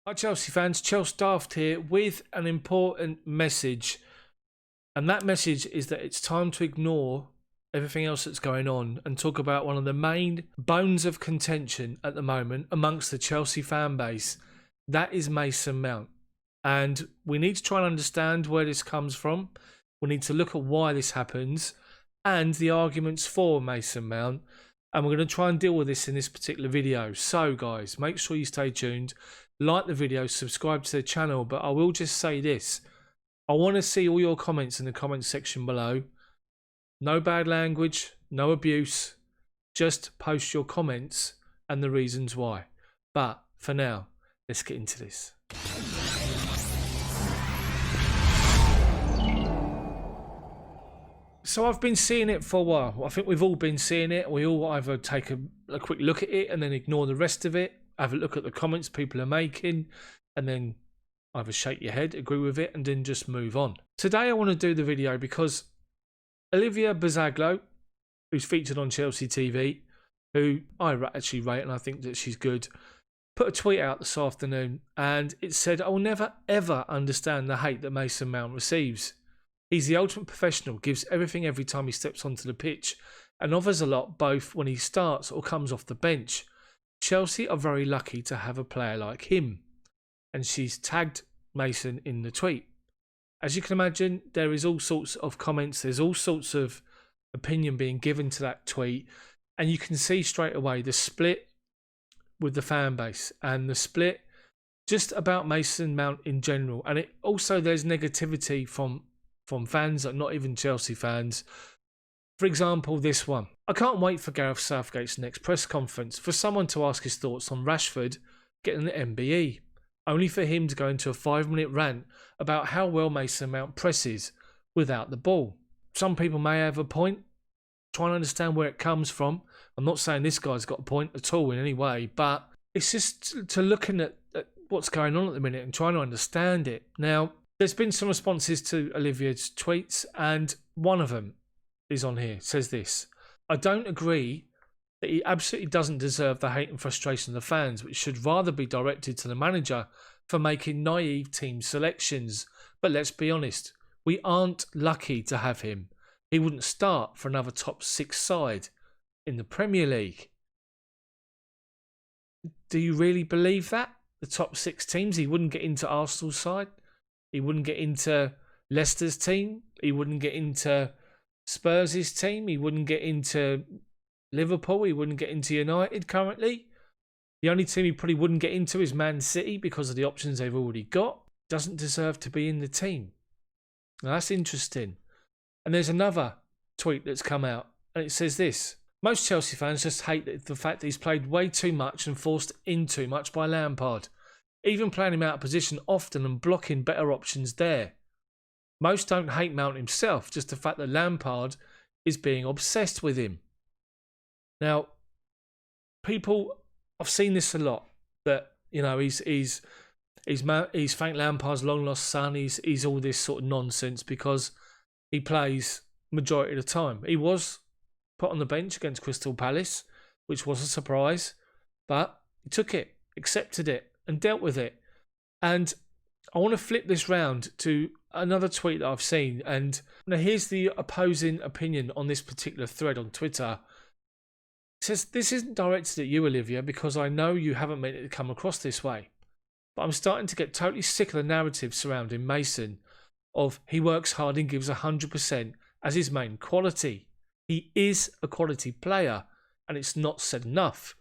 Hi Chelsea fans, Chels Daft here with an important message. And that message is that it's time to ignore everything else that's going on and talk about one of the main bones of contention at the moment amongst the Chelsea fan base. That is Mason Mount. And we need to try and understand where this comes from. We need to look at why this happens and the arguments for Mason Mount. And we're going to try and deal with this in this particular video. So guys, make sure you stay tuned. Like the video, subscribe to the channel, but I will just say this. I want to see all your comments in the comment section below. No bad language, no abuse. Just post your comments and the reasons why. But for now, let's get into this. So I've been seeing it for a while. I think we've all been seeing it. We all either take a quick look at it and then ignore the rest of it. Have a look at the comments people are making and then either shake your head, agree with it, and then just move on. Today I want to do the video because Olivia Bazaglo, who's featured on Chelsea TV, who I actually rate and I think that she's good, put a tweet out this afternoon and it said, "I will never ever understand the hate that Mason Mount receives. He's the ultimate professional, gives everything every time he steps onto the pitch and offers a lot both when he starts or comes off the bench. Chelsea are very lucky to have a player like him." And she's tagged Mason in the tweet. As you can imagine, there is all sorts of comments. There's all sorts of opinion being given to that tweet. And you can see straight away the split with the fan base and the split just about Mason Mount in general. And it also there's negativity from fans, like not even Chelsea fans. For example, this one. "I can't wait for Gareth Southgate's next press conference for someone to ask his thoughts on Rashford getting the MBE, only for him to go into a 5-minute rant about how well Mason Mount presses without the ball." Some people may have a point. Trying to understand where it comes from. I'm not saying this guy's got a point at all in any way, but it's just to looking at what's going on at the minute and trying to understand it. Now, there's been some responses to Olivia's tweets, and one of them is on here. It says this: "I don't agree that he absolutely doesn't deserve the hate and frustration of the fans, which should rather be directed to the manager for making naive team selections. But let's be honest, we aren't lucky to have him. He wouldn't start for another top 6 side in the Premier League." Do you really believe that? The top 6 teams? He wouldn't get into Arsenal's side? He wouldn't get into Leicester's team? He wouldn't get into Spurs' team? He wouldn't get into Liverpool? He wouldn't get into United currently? The only team he probably wouldn't get into is Man City because of the options they've already got. Doesn't deserve to be in the team. Now that's interesting. And there's another tweet that's come out and it says this: "Most Chelsea fans just hate the fact that he's played way too much and forced in too much by Lampard. Even playing him out of position often and blocking better options there. Most don't hate Mount himself, just the fact that Lampard is being obsessed with him." Now, people, I've seen this a lot, that, you know, he's Frank Lampard's long lost son. He's all this sort of nonsense because he plays majority of the time. He was put on the bench against Crystal Palace, which was a surprise, but he took it, accepted it, and dealt with it. And I want to flip this round to another tweet that I've seen. And now here's the opposing opinion on this particular thread on Twitter. It says, "This isn't directed at you, Olivia, because I know you haven't meant it to come across this way. But I'm starting to get totally sick of the narrative surrounding Mason of he works hard and gives 100% as his main quality. He is a quality player and it's not said enough."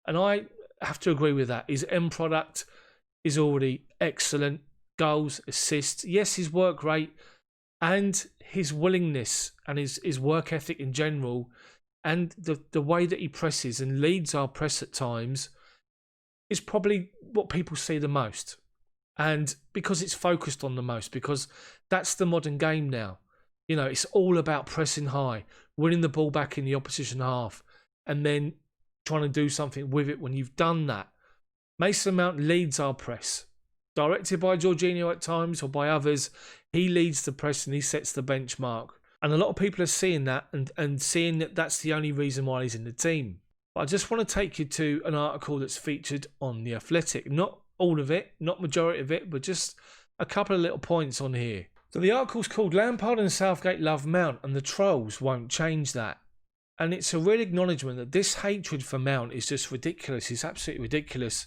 And I have to agree with that. His end product is already excellent. Goals, assists, yes, his work rate and his willingness and his work ethic in general and the way that he presses and leads our press at times is probably what people see the most. And because it's focused on the most, because that's the modern game now. You know, it's all about pressing high, winning the ball back in the opposition half, and then trying to do something with it when you've done that. Mason Mount leads our press. Directed by Jorginho at times or by others, he leads the press and he sets the benchmark. And a lot of people are seeing that and seeing that that's the only reason why he's in the team. But I just want to take you to an article that's featured on The Athletic. Not all of it, not majority of it, but just a couple of little points on here. So the article's called Lampard and Southgate Love Mount and the Trolls Won't Change That. And it's a real acknowledgement that this hatred for Mount is just ridiculous. It's absolutely ridiculous.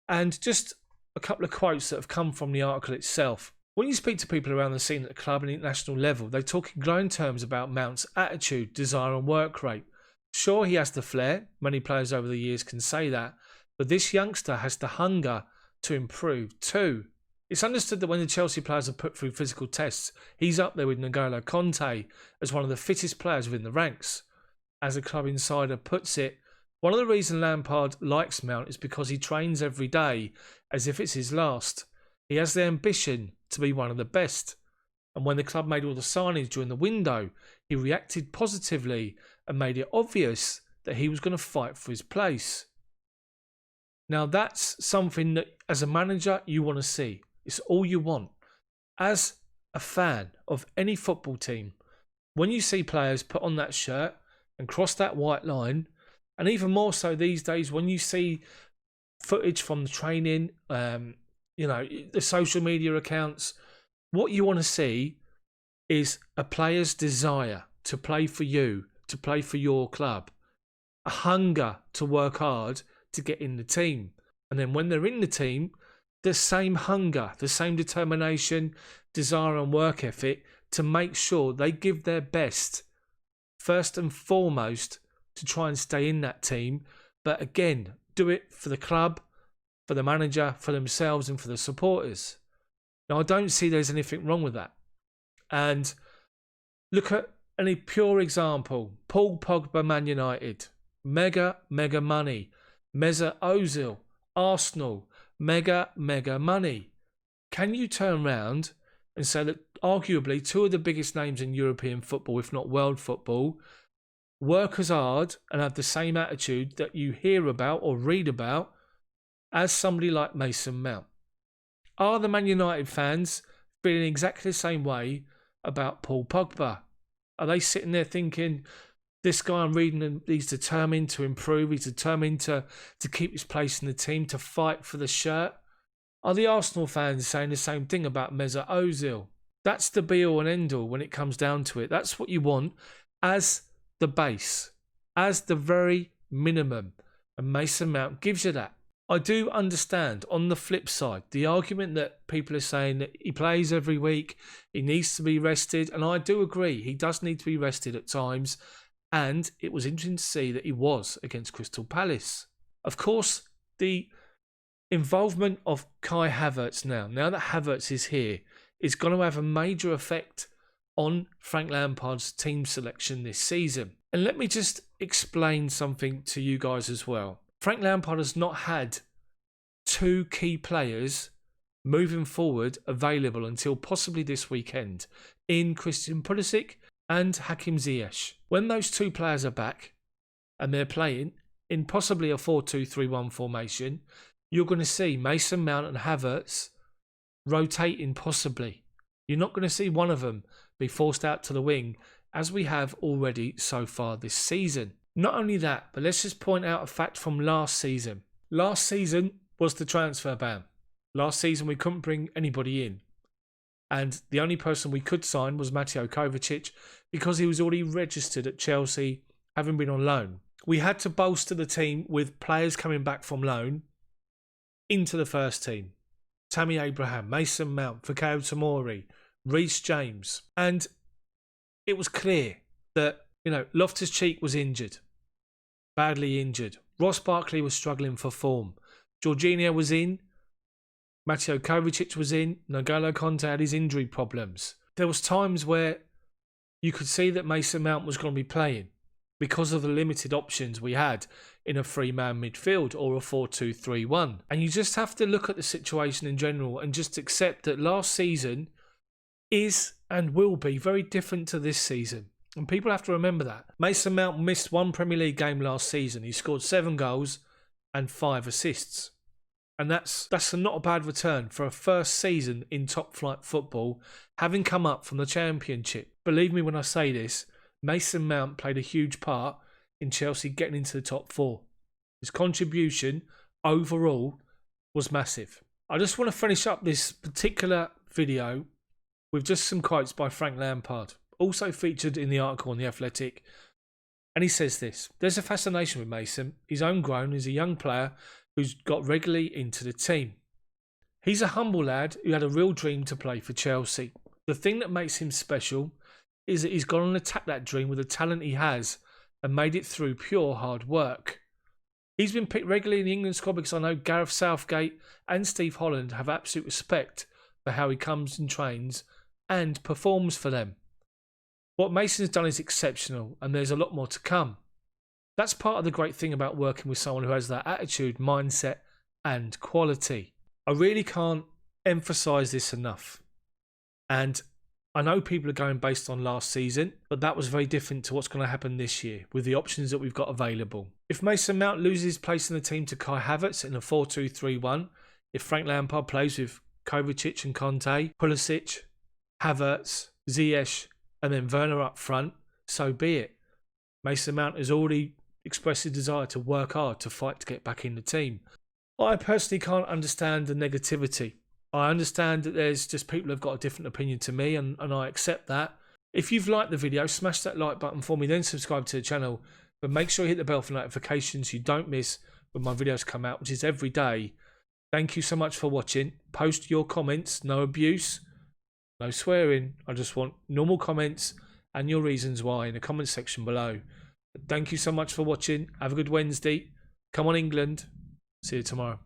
And just a couple of quotes that have come from the article itself. When you speak to people around the scene at the club and international level, they talk in glowing terms about Mount's attitude, desire and work rate. Sure, he has the flair. Many players over the years can say that. But this youngster has the hunger to improve too. It's understood that when the Chelsea players are put through physical tests, he's up there with N'Golo Conte as one of the fittest players within the ranks. As a club insider puts it, one of the reasons Lampard likes Mount is because he trains every day as if it's his last. He has the ambition to be one of the best. And when the club made all the signings during the window, he reacted positively and made it obvious that he was going to fight for his place. Now that's something that as a manager you want to see. It's all you want. As a fan of any football team, when you see players put on that shirt and cross that white line, and even more so these days when you see footage from the training, the social media accounts, what you want to see is a player's desire to play for you, to play for your club, a hunger to work hard to get in the team. And then when they're in the team, the same hunger, the same determination, desire and work ethic to make sure they give their best, first and foremost, to try and stay in that team. But again, do it for the club, for the manager, for themselves and for the supporters. Now, I don't see there's anything wrong with that. And look at any pure example. Paul Pogba, Man United. Mega money. Mesut Ozil, Arsenal. Mega money. Can you turn around and say that arguably two of the biggest names in European football, if not world football, work as hard and have the same attitude that you hear about or read about as somebody like Mason Mount? Are the Man United fans feeling exactly the same way about Paul Pogba? Are they sitting there thinking, this guy I'm reading, he's determined to improve, he's determined to keep his place in the team, to fight for the shirt? Are the Arsenal fans saying the same thing about Mesut Ozil? That's the be-all and end-all when it comes down to it. That's what you want as the base, as the very minimum. And Mason Mount gives you that. I do understand, on the flip side, the argument that people are saying that he plays every week, he needs to be rested, and I do agree, he does need to be rested at times, and it was interesting to see that he was against Crystal Palace. Of course, the involvement of Kai Havertz now that Havertz is here, is going to have a major effect on Frank Lampard's team selection this season. And let me just explain something to you guys as well. Frank Lampard has not had two key players moving forward available until possibly this weekend in Christian Pulisic and Hakim Ziyech. When those two players are back and they're playing in possibly a 4-2-3-1 formation, you're going to see Mason Mount and Havertz rotating possibly. You're not going to see one of them be forced out to the wing as we have already so far this season. Not only that, but let's just point out a fact from last season. Last season was the transfer ban. Last season we couldn't bring anybody in. And the only person we could sign was Mateo Kovacic because he was already registered at Chelsea, having been on loan. We had to bolster the team with players coming back from loan into the first team. Tammy Abraham, Mason Mount, Fikayo Tomori, Reece James. And it was clear that, Loftus-Cheek was injured. Badly injured. Ross Barkley was struggling for form. Jorginho was in. Mateo Kovacic was in. N'Golo Conte had his injury problems. There was times where you could see that Mason Mount was going to be playing because of the limited options we had in a three-man midfield or a 4-2-3-1. And you just have to look at the situation in general and just accept that last season is and will be very different to this season. And people have to remember that. Mason Mount missed one Premier League game last season. He scored 7 goals and 5 assists. And that's not a bad return for a first season in top flight football, having come up from the Championship. Believe me when I say this, Mason Mount played a huge part in Chelsea getting into the top 4. His contribution overall was massive. I just want to finish up this particular video with just some quotes by Frank Lampard, also featured in the article on The Athletic. And he says this: there's a fascination with Mason. He's homegrown. He's a young player who's got regularly into the team. He's a humble lad who had a real dream to play for Chelsea. The thing that makes him special is that he's gone and attacked that dream with the talent he has and made it through pure hard work. He's been picked regularly in the England squad because I know Gareth Southgate and Steve Holland have absolute respect for how he comes and trains and performs for them. What Mason's done is exceptional, and there's a lot more to come. That's part of the great thing about working with someone who has that attitude, mindset, and quality. I really can't emphasise this enough. And I know people are going based on last season, but that was very different to what's going to happen this year with the options that we've got available. If Mason Mount loses his place in the team to Kai Havertz in a 4-2-3-1, if Frank Lampard plays with Kovacic and Conte, Pulisic, Havertz, Ziyech, and then Werner up front, so be it. Mason Mount has already expressed his desire to work hard to fight to get back in the team. I personally can't understand the negativity. I understand that there's just people who've got a different opinion to me, and I accept that. If you've liked the video, smash that like button for me, then subscribe to the channel. But make sure you hit the bell for notifications so you don't miss when my videos come out, which is every day. Thank you so much for watching. Post your comments, no abuse, no swearing. I just want normal comments and your reasons why in the comment section below. But thank you so much for watching. Have a good Wednesday. Come on, England. See you tomorrow.